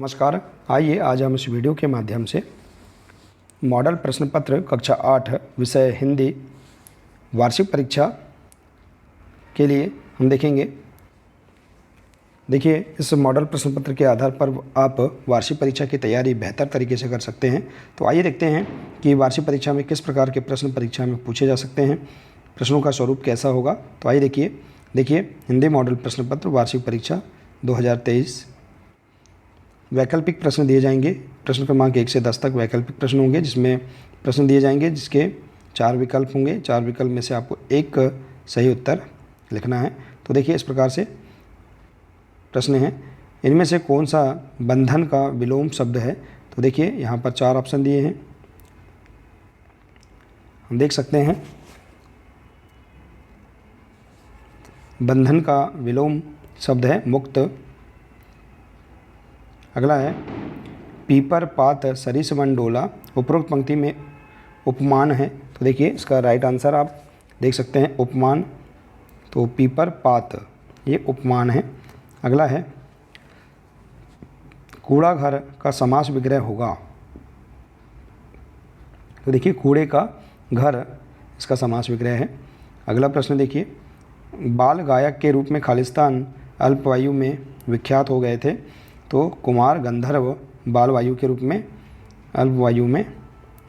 नमस्कार। आइए आज हम इस वीडियो के माध्यम से मॉडल प्रश्न पत्र कक्षा 8 विषय हिंदी वार्षिक परीक्षा के लिए हम देखेंगे। देखिए, इस मॉडल प्रश्न पत्र के आधार पर आप वार्षिक परीक्षा की तैयारी बेहतर तरीके से कर सकते हैं। तो आइए देखते हैं कि वार्षिक परीक्षा में किस प्रकार के प्रश्न परीक्षा में पूछे जा सकते हैं, प्रश्नों का स्वरूप कैसा होगा। तो आइए देखिए हिंदी मॉडल प्रश्न पत्र वार्षिक परीक्षा 2023 वैकल्पिक प्रश्न दिए जाएंगे। प्रश्न क्रमांक 1 से 10 तक वैकल्पिक प्रश्न होंगे, जिसमें प्रश्न दिए जाएंगे जिसके 4 विकल्प होंगे। 4 विकल्प में से आपको एक सही उत्तर लिखना है। तो देखिए, इस प्रकार से प्रश्न हैं। इनमें से कौन सा बंधन का विलोम शब्द है? तो देखिए, यहाँ पर 4 ऑप्शन दिए हैं, हम देख सकते हैं। बंधन का विलोम शब्द है मुक्त। अगला है पीपर पात सरिस वन डोला। उपरोक्त पंक्ति में उपमान है। तो देखिए, इसका राइट आंसर आप देख सकते हैं, उपमान। तो पीपर पात ये उपमान है। अगला है कूड़ा घर का समास विग्रह होगा। तो देखिए, कूड़े का घर इसका समास विग्रह है। अगला प्रश्न देखिए, बाल गायक के रूप में खालिस्तान अल्पवायु में विख्यात हो गए थे। तो कुमार गंधर्व बालवायु के रूप में अल्पवायु में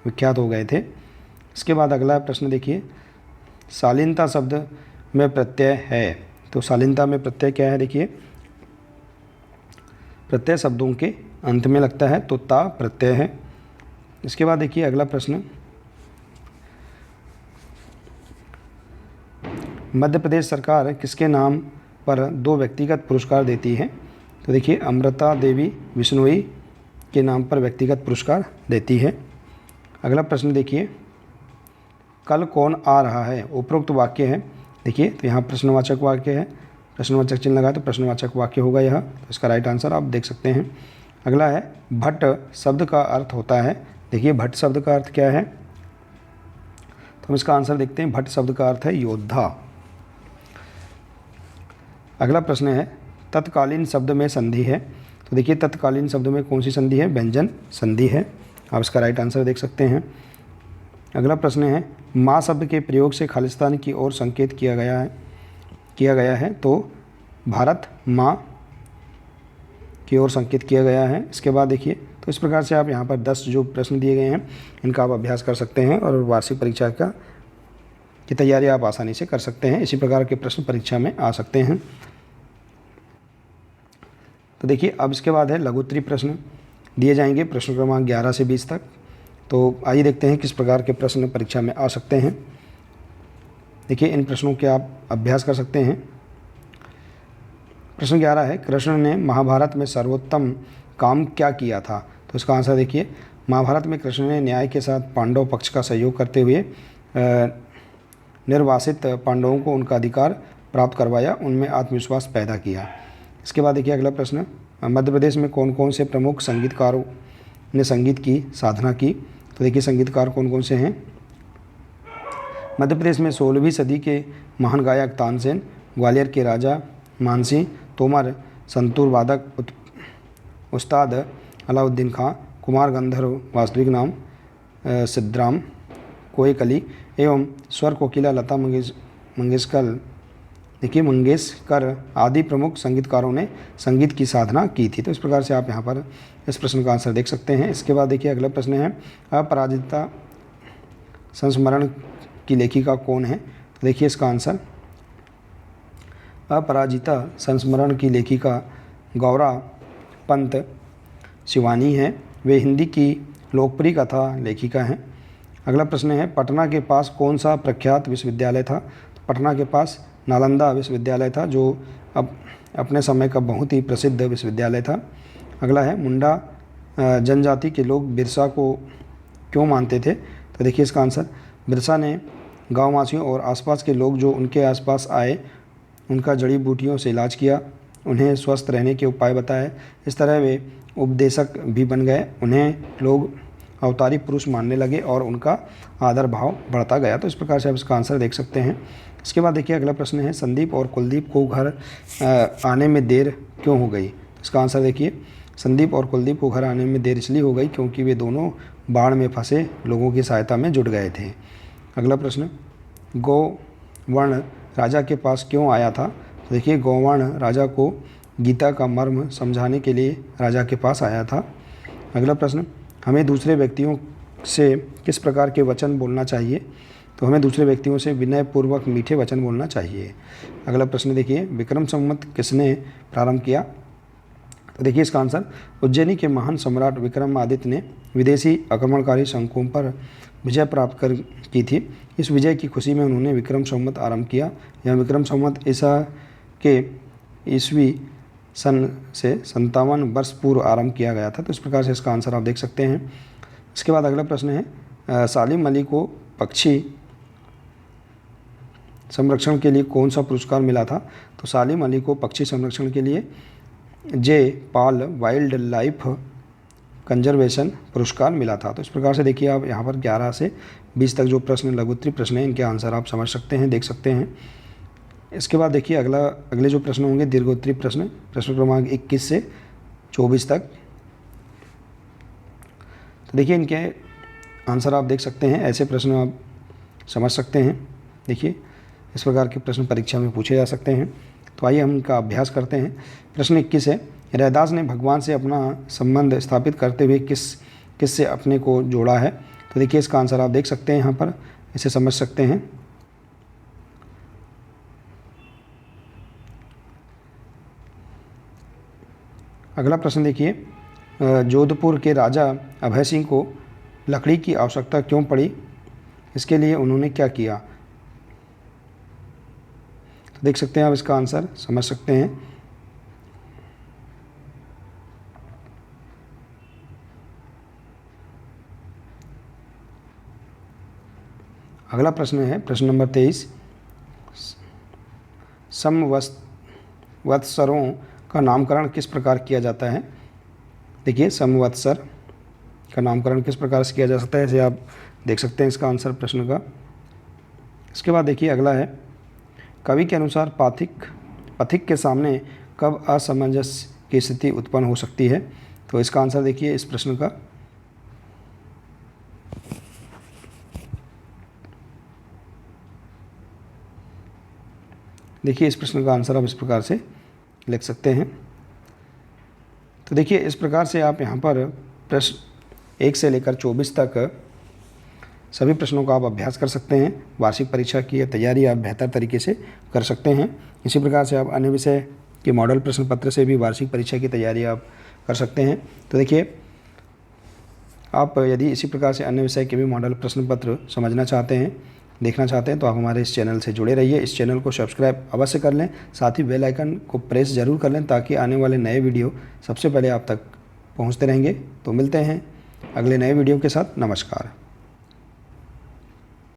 विख्यात हो गए थे। इसके बाद अगला प्रश्न देखिए, शालीनता शब्द में प्रत्यय है। तो शालीनता में प्रत्यय क्या है? देखिए, प्रत्यय शब्दों के अंत में लगता है, तो ता प्रत्यय है। इसके बाद देखिए अगला प्रश्न, मध्य प्रदेश सरकार किसके नाम पर 2 व्यक्तिगत पुरस्कार देती है? तो देखिए, अमृता देवी बिश्नोई के नाम पर व्यक्तिगत पुरस्कार देती है। अगला प्रश्न देखिए, कल कौन आ रहा है? उपरोक्त वाक्य है। देखिए, तो यहाँ प्रश्नवाचक वाक्य है, प्रश्नवाचक चिन्ह लगा तो प्रश्नवाचक वाक्य होगा यह। तो इसका राइट आंसर आप देख सकते हैं। अगला है भट्ट शब्द का अर्थ होता है। देखिए, भट्ट शब्द का अर्थ क्या है? तो हम इसका आंसर देखते हैं। भट्ट शब्द का अर्थ है योद्धा। अगला प्रश्न है तत्कालीन शब्द में संधि है। तो देखिए, तत्कालीन शब्द में कौन सी संधि है? व्यंजन संधि है। आप इसका राइट आंसर देख सकते हैं। अगला प्रश्न है माँ शब्द के प्रयोग से खालिस्तान की ओर संकेत किया गया है। तो भारत माँ की ओर संकेत किया गया है। इसके बाद देखिए, तो इस प्रकार से आप यहाँ पर 10 जो प्रश्न दिए गए हैं इनका आप अभ्यास कर सकते हैं और वार्षिक परीक्षा की तैयारी आप आसानी से कर सकते हैं। इसी प्रकार के प्रश्न परीक्षा में आ सकते हैं। तो देखिए, अब इसके बाद है लघुत्तरी प्रश्न दिए जाएंगे, प्रश्न क्रमांक 11 से 20 तक। तो आइए देखते हैं किस प्रकार के प्रश्न परीक्षा में आ सकते हैं। देखिए, इन प्रश्नों के आप अभ्यास कर सकते हैं। प्रश्न 11 है, कृष्ण ने महाभारत में सर्वोत्तम काम क्या किया था? तो इसका आंसर देखिए, महाभारत में कृष्ण ने न्याय के साथ पांडव पक्ष का सहयोग करते हुए निर्वासित पांडवों को उनका अधिकार प्राप्त करवाया, उनमें आत्मविश्वास पैदा किया। इसके बाद देखिए अगला प्रश्न, मध्य प्रदेश में कौन कौन से प्रमुख संगीतकारों ने संगीत की साधना की? तो देखिए, संगीतकार कौन कौन से हैं? मध्य प्रदेश में 16वीं सदी के महान गायक तानसेन, ग्वालियर के राजा मानसिंह तोमर, संतूर वादक उस्ताद अलाउद्दीन खां, कुमार गंधर्व वास्तविक नाम सिद्धराम कोयकली एवं स्वर कोकिला लता मंगेशकर आदि प्रमुख संगीतकारों ने संगीत की साधना की थी। तो इस प्रकार से आप यहाँ पर इस प्रश्न का आंसर देख सकते हैं। इसके बाद देखिए अगला प्रश्न है, अपराजिता संस्मरण की लेखिका कौन है? तो देखिए, इसका आंसर अपराजिता संस्मरण की लेखिका गौरा पंत शिवानी है। वे हिंदी की लोकप्रिय कथा लेखिका हैं। अगला प्रश्न है, पटना के पास कौन सा प्रख्यात विश्वविद्यालय था? तो पटना के पास नालंदा विश्वविद्यालय था, जो अब अपने समय का बहुत ही प्रसिद्ध विश्वविद्यालय था। अगला है, मुंडा जनजाति के लोग बिरसा को क्यों मानते थे? तो देखिए, इसका आंसर, बिरसा ने गाँववासियों और आसपास के लोग जो उनके आसपास आए उनका जड़ी बूटियों से इलाज किया, उन्हें स्वस्थ रहने के उपाय बताए। इस तरह वे उपदेशक भी बन गए। उन्हें लोग अवतारी पुरुष मानने लगे और उनका आदर भाव बढ़ता गया। तो इस प्रकार से आप इसका आंसर देख सकते हैं। इसके बाद देखिए अगला प्रश्न है, संदीप और कुलदीप को घर आने में देर क्यों हो गई? इसका आंसर देखिए, संदीप और कुलदीप को घर आने में देर इसलिए हो गई क्योंकि वे दोनों बाढ़ में फंसे लोगों की सहायता में जुट गए थे। अगला प्रश्न, गोवर्ण राजा के पास क्यों आया था? तो देखिए, गोवर्ण राजा को गीता का मर्म समझाने के लिए राजा के पास आया था। अगला प्रश्न, हमें दूसरे व्यक्तियों से किस प्रकार के वचन बोलना चाहिए? तो हमें दूसरे व्यक्तियों से विनयपूर्वक मीठे वचन बोलना चाहिए। अगला प्रश्न देखिए, विक्रम संवत किसने प्रारंभ किया? तो देखिए इसका आंसर, उज्जैनी के महान सम्राट विक्रमादित्य ने विदेशी आक्रमणकारी शंकुओं पर विजय प्राप्त की थी। इस विजय की खुशी में उन्होंने विक्रम संवत आरंभ किया। यह विक्रम संवत ईसा के ईस्वी सन से 57 वर्ष पूर्व आरंभ किया गया था। तो इस प्रकार से इसका आंसर आप देख सकते हैं। इसके बाद अगला प्रश्न है, सालिम अली को पक्षी संरक्षण के लिए कौन सा पुरस्कार मिला था? तो सालिम अली को पक्षी संरक्षण के लिए जे पॉल वाइल्ड लाइफ कंजर्वेशन पुरस्कार मिला था। तो इस प्रकार से देखिए आप यहाँ पर 11 से 20 तक जो प्रश्न लघु उत्तरीय प्रश्न हैं, इनके आंसर आप समझ सकते हैं, देख सकते हैं। इसके बाद देखिए अगले जो प्रश्न होंगे दीर्घोत्तरीय प्रश्न, प्रश्न क्रमांक 21 से 24 तक। तो देखिए इनके आंसर आप देख सकते हैं, ऐसे प्रश्न आप समझ सकते हैं। देखिए इस प्रकार के प्रश्न परीक्षा में पूछे जा सकते हैं। तो आइए हम इनका अभ्यास करते हैं। प्रश्न 21 है, रैदास ने भगवान से अपना संबंध स्थापित करते हुए किस से अपने को जोड़ा है? तो देखिए इसका आंसर आप देख सकते हैं, यहाँ पर इसे समझ सकते हैं। अगला प्रश्न देखिए, जोधपुर के राजा अभय सिंह को लकड़ी की आवश्यकता क्यों पड़ी? इसके लिए उन्होंने क्या किया? तो देख सकते हैं आप इसका आंसर समझ सकते हैं। अगला प्रश्न है प्रश्न नंबर 23, संवत्सरों का नामकरण किस प्रकार किया जाता है? देखिए संवत्सर का नामकरण किस प्रकार से किया जा सकता है, इसे आप देख सकते हैं इसका आंसर प्रश्न का। इसके बाद देखिए अगला है, कवि के अनुसार पथिक के सामने कब असमंजस की स्थिति उत्पन्न हो सकती है? तो इसका आंसर देखिए इस प्रश्न का। देखिए इस प्रश्न का आंसर आप इस प्रकार से लिख सकते हैं। तो देखिए इस प्रकार से आप यहाँ पर प्रश्न 1 से लेकर 24 तक सभी प्रश्नों का आप अभ्यास कर सकते हैं। वार्षिक परीक्षा की तैयारी आप बेहतर तरीके से कर सकते हैं। इसी प्रकार से आप अन्य विषय के मॉडल प्रश्न पत्र से भी वार्षिक परीक्षा की तैयारी आप कर सकते हैं। तो देखिए आप यदि इसी प्रकार से अन्य विषय के भी मॉडल प्रश्न पत्र समझना चाहते हैं, देखना चाहते हैं, तो आप हमारे इस चैनल से जुड़े रहिए। इस चैनल को सब्सक्राइब अवश्य कर लें, साथ ही बेल आइकन को प्रेस ज़रूर कर लें ताकि आने वाले नए वीडियो सबसे पहले आप तक पहुंचते रहेंगे। तो मिलते हैं अगले नए वीडियो के साथ। नमस्कार।